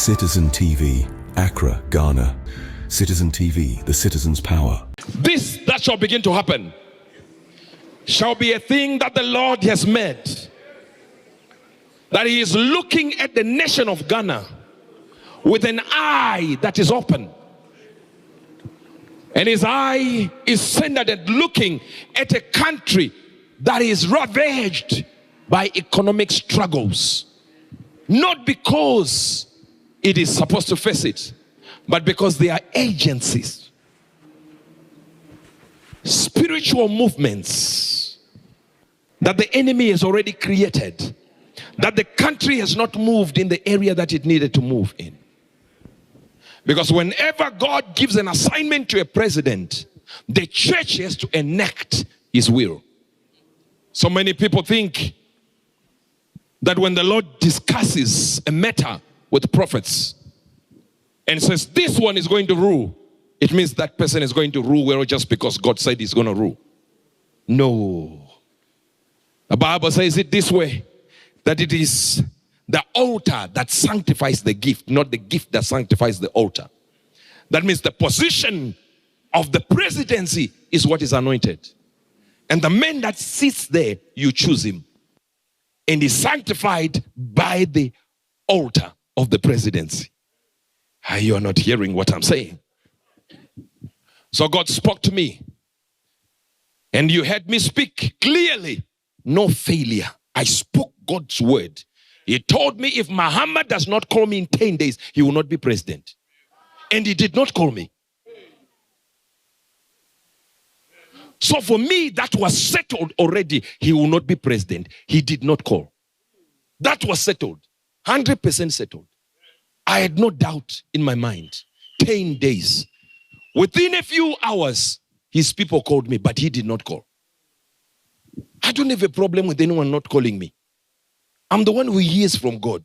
Citizen TV, Accra, Ghana. Citizen TV, the citizen's power. This that shall begin to happen shall be a thing that the Lord has made. That he is looking at the nation of Ghana with an eye that is open. And his eye is centered at looking at a country that is ravaged by economic struggles. Not because it is supposed to face it, but because there are agencies, spiritual movements that the enemy has already created, that the country has not moved in the area that it needed to move in. Because whenever God gives an assignment to a president, the church has to enact his will. So many people think that when the Lord discusses a matter with prophets and says this one is going to rule, it means that person is going to rule well just because God said he's going to rule. No. The Bible says it this way, that it is the altar that sanctifies the gift, not the gift that sanctifies the altar. That means the position of the presidency is what is anointed. And the man that sits there, you choose him. And is sanctified by the altar of the presidency. You are not hearing what I'm saying. So God spoke to me. And you heard me speak clearly. No failure. I spoke God's word. He told me if Mahama does not call me in 10 days, he will not be president. And he did not call me. So for me, that was settled already. He will not be president. He did not call. That was settled. 100% settled. I had no doubt in my mind. 10 days. Within a few hours, his people called me, but he did not call. I don't have a problem with anyone not calling me. I'm the one who hears from God.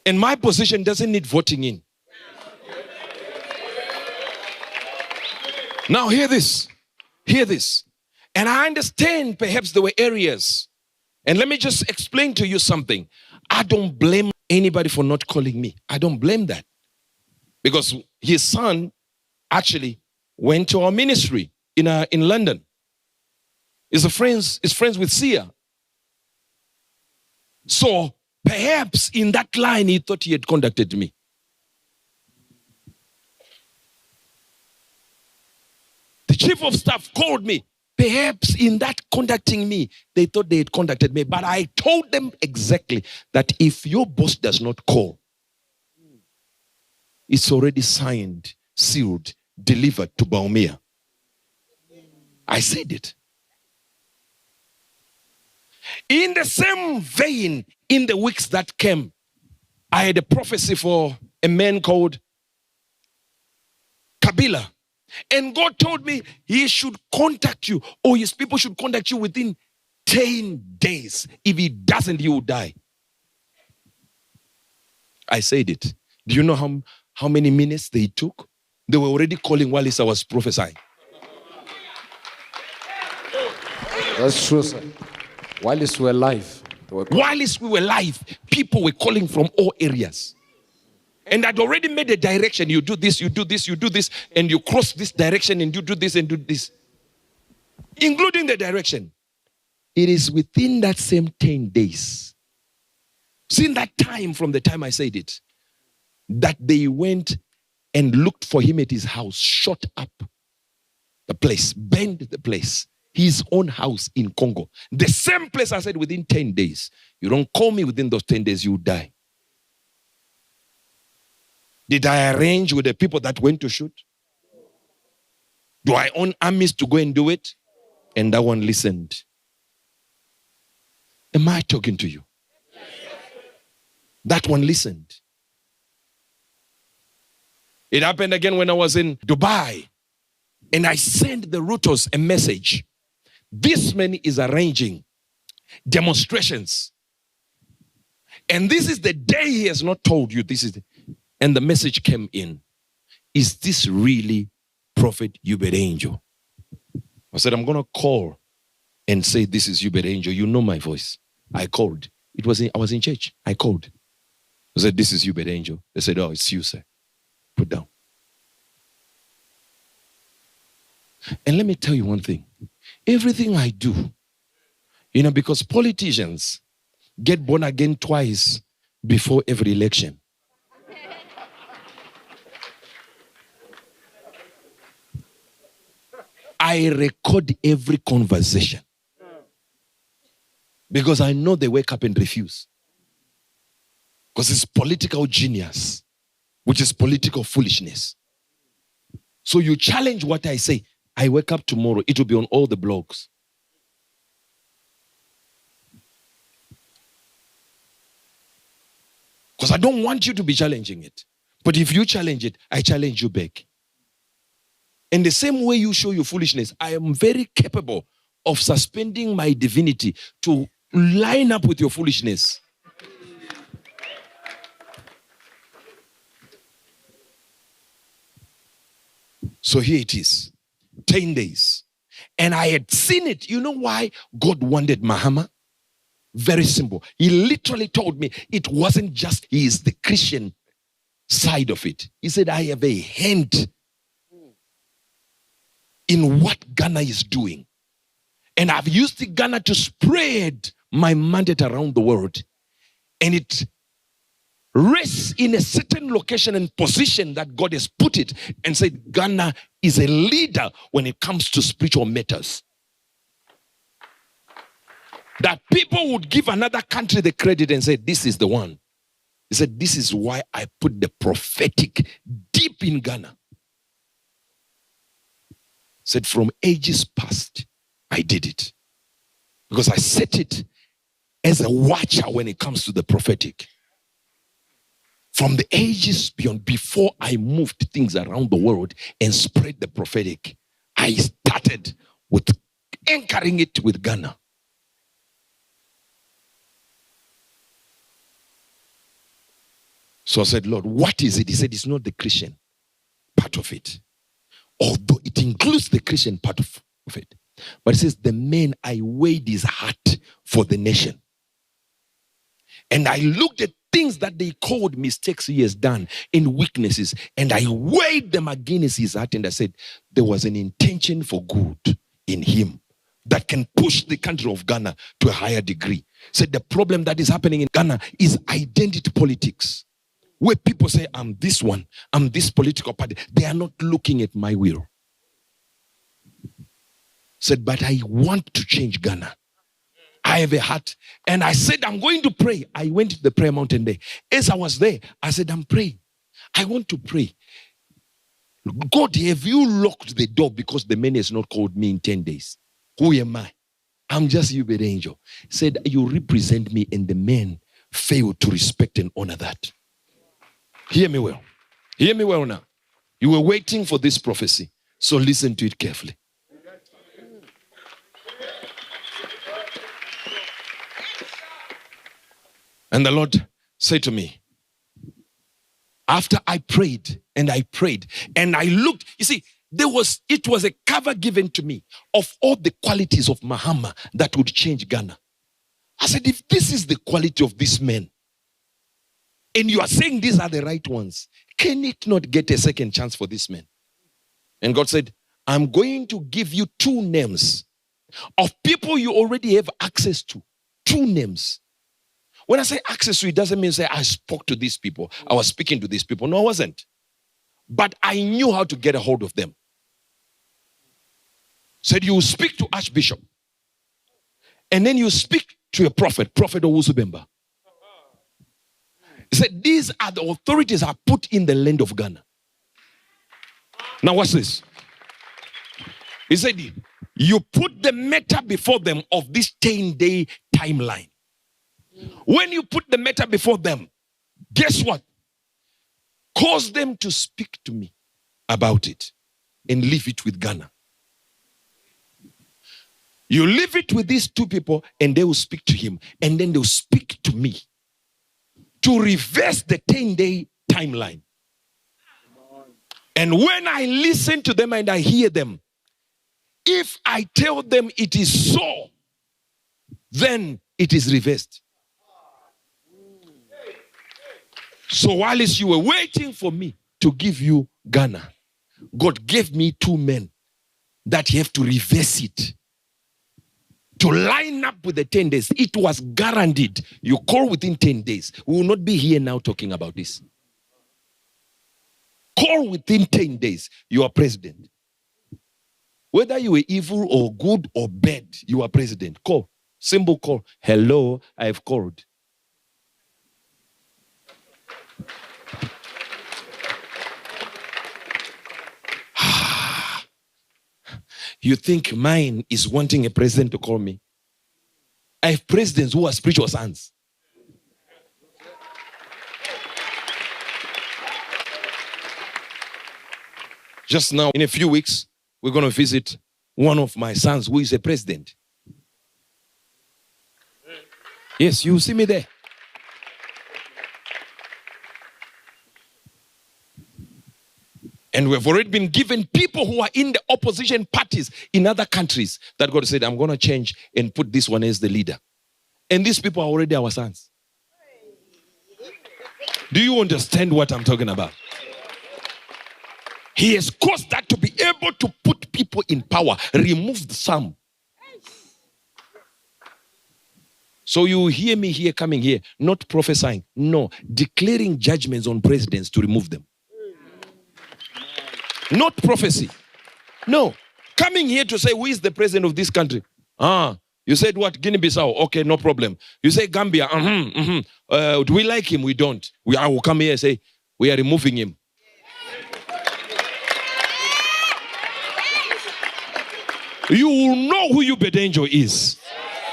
And my position doesn't need voting in. Now hear this. Hear this. And I understand perhaps there were areas. And let me just explain to you something. I don't blame anybody for not calling me. I don't blame that. Because his son actually went to our ministry in London. He's friends with Sia. So perhaps in that line he thought he had contacted me. The chief of staff called me. Perhaps in that contacting me, they thought they had contacted me. But I told them exactly that if your boss does not call, it's already signed, sealed, delivered to Baumea. I said it. In the same vein, in the weeks that came, I had a prophecy for a man called Kabila. And God told me he should contact you, or his people should contact you within 10 days. If he doesn't, he will die. I said it. Do you know how many minutes they took? They were already calling while I was prophesying. That's true, sir. While we were live. While we were live, people were calling from all areas. And I'd already made a direction. You do this, you do this, you do this, and you cross this direction, and you do this and do this. Including the direction. It is within that same 10 days, since that time, from the time I said it, that they went and looked for him at his house, shot up the place, burned the place, his own house in Congo. The same place I said within 10 days. You don't call me within those 10 days, you die. Did I arrange with the people that went to shoot? Do I own armies to go and do it? And that one listened. Am I talking to you? That one listened. It happened again when I was in Dubai. And I sent the routers a message. This man is arranging demonstrations. And this is the day he has not told you. And the message came in. Is this really Prophet Uebert Angel? I said, I'm going to call and say, this is Uebert Angel. You know my voice. I called. I was in church. I called. I said, this is Uebert Angel. They said, oh, it's you, sir. Put down. And let me tell you one thing. Everything I do, because politicians get born again twice before every election. I record every conversation because I know they wake up and refuse. Because it's political genius, which is political foolishness. So you challenge what I say. I wake up tomorrow, it will be on all the blogs. Because I don't want you to be challenging it. But if you challenge it, I challenge you back. In the same way you show your foolishness, I am very capable of suspending my divinity to line up with your foolishness. So here it is, 10 days. And I had seen it. You know why God wanted Mahama? Very simple. He literally told me it wasn't just he is the Christian side of it. He said, I have a hand in what Ghana is doing. And I've used Ghana to spread my mandate around the world. And it rests in a certain location and position that God has put it and said Ghana is a leader when it comes to spiritual matters. That people would give another country the credit and say, this is the one. He said, this is why I put the prophetic deep in Ghana. Said, from ages past, I did it. Because I set it as a watcher when it comes to the prophetic. From the ages beyond, before I moved things around the world and spread the prophetic, I started with anchoring it with Ghana. So I said, Lord, what is it? He said, it's not the Christian part of it. Although it includes the Christian part of it. But it says, the man, I weighed his heart for the nation. And I looked at things that they called mistakes he has done in weaknesses. And I weighed them against his heart. And I said, there was an intention for good in him that can push the country of Ghana to a higher degree. Said the problem that is happening in Ghana is identity politics. Where people say, I'm this one, I'm this political party. They are not looking at my will. Said, but I want to change Ghana. I have a heart. And I said, I'm going to pray. I went to the prayer mountain there. As I was there, I said, I'm praying. I want to pray. God, have you locked the door because the man has not called me in 10 days? Who am I? I'm just Uebert Angel. Said, you represent me, and the men failed to respect and honor that. Hear me well. Hear me well now. You were waiting for this prophecy, so listen to it carefully. And the Lord said to me, after I prayed and I prayed and I looked, you see, it was a cover given to me of all the qualities of Mahama that would change Ghana. I said, if this is the quality of this man, and you are saying these are the right ones, can it not get a second chance for this man? And God said, I'm going to give you 2 names of people you already have access to. 2 names. When I say access to, it doesn't mean say I spoke to these people. I was speaking to these people. No, I wasn't. But I knew how to get a hold of them. Said you speak to Archbishop. And then you speak to a prophet, Prophet Owusu-Bemba. He said, these are the authorities I put in the land of Ghana. Now watch this. He said, you put the matter before them of this 10-day timeline. When you put the matter before them, guess what? Cause them to speak to me about it and leave it with Ghana. You leave it with these 2 people and they will speak to him, and then they'll speak to me to reverse the 10-day timeline. And when I listen to them and I hear them, if I tell them it is so, then it is reversed. So while you were waiting for me to give you Ghana, God gave me 2 men that you have to reverse it. To line up with the 10 days. It was guaranteed. You call within 10 days. We will not be here now talking about this. Call within 10 days. You are president. Whether you were evil or good or bad, you are president. Call. Simple call. Hello, I have called. You think mine is wanting a president to call me? I have presidents who are spiritual sons. Just now, in a few weeks, we're going to visit one of my sons who is a president. Yes, you see me there. And we've already been given people who are in the opposition parties in other countries that God said, I'm going to change and put this one as the leader. And these people are already our sons. Do you understand what I'm talking about? He has caused that to be able to put people in power, remove some. So you hear me here, coming here, not prophesying, no, declaring judgments on presidents to remove them. Not prophecy. No. Coming here to say, who is the president of this country? You said what? Guinea-Bissau. Okay, no problem. You say Gambia. Do we like him? We don't. I will come here and say, we are removing him. You will know who Uebert is.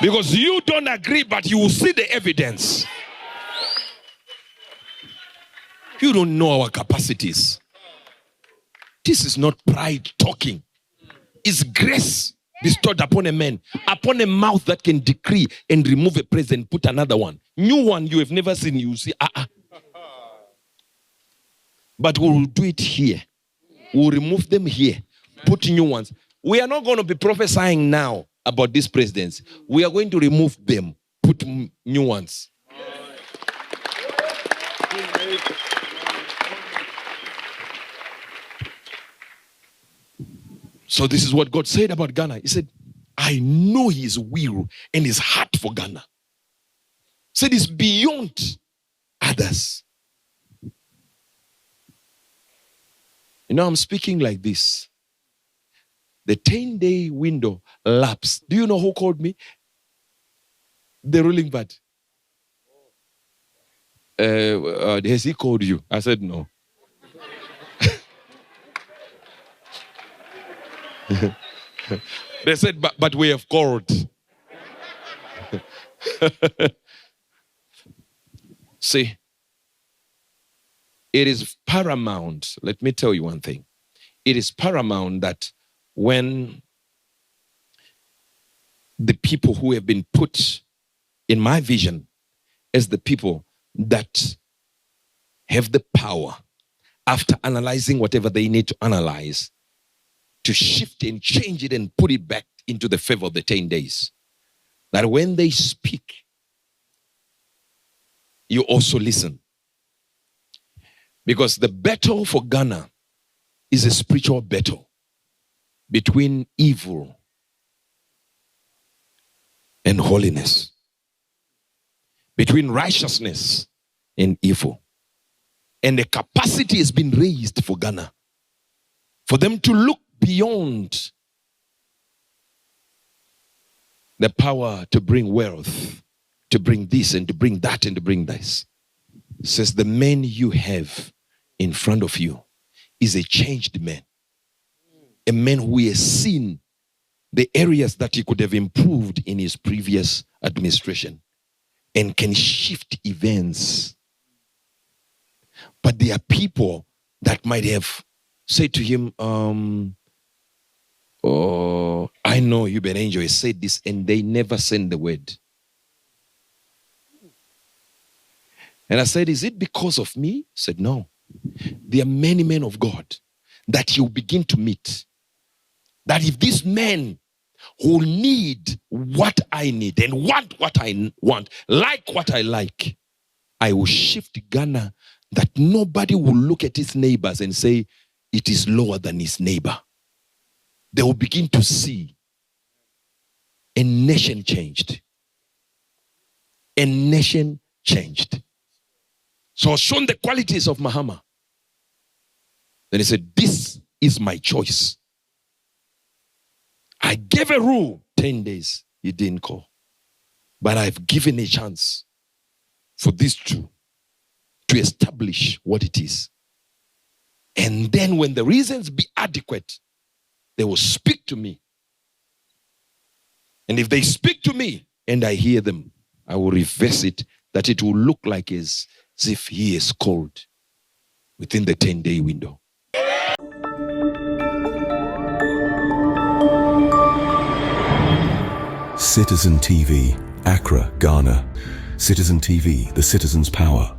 Because you don't agree, but you will see the evidence. You don't know our capacities. This is not pride talking. It's grace bestowed upon a man, upon a mouth that can decree and remove a president, put another one. New one you have never seen, you see, But we will do it here. We will remove them here, put new ones. We are not going to be prophesying now about these presidents. We are going to remove them, put new ones. So this is what God said about Ghana. He said, I know his will and his heart for Ghana. He said it's beyond others. You know, I'm speaking like this. The 10-day window lapsed. Do you know who called me? The ruling party. Has he called you? I said no. They said, but we have called. See, it is paramount. Let me tell you one thing. It is paramount that when the people who have been put in my vision as the people that have the power, after analyzing whatever they need to analyze, to shift and change it and put it back into the favor of the 10 days. That when they speak, you also listen. Because the battle for Ghana is a spiritual battle between evil and holiness, between righteousness and evil. And the capacity has been raised for Ghana, for them to look beyond the power to bring wealth, to bring this and to bring that and to bring this. It says the man you have in front of you is a changed man. A man who has seen the areas that he could have improved in his previous administration and can shift events. But there are people that might have said to him, I know Uebert has said this, and they never send the word. And I said, is it because of me? He said, no. There are many men of God that you begin to meet. That if these men who need what I need and want what I want, like what I like, I will shift Ghana that nobody will look at his neighbors and say it is lower than his neighbor. They will begin to see a nation changed. A nation changed. So I was shown the qualities of Mahama. Then he said, this is my choice. I gave a rule, 10 days, he didn't call. But I've given a chance for these two to establish what it is. And then when the reasons be adequate, they will speak to me. And if they speak to me and I hear them, I will reverse it that it will look like as if he is called within the 10-day window. Citizen TV, Accra, Ghana. Citizen TV, the citizen's power.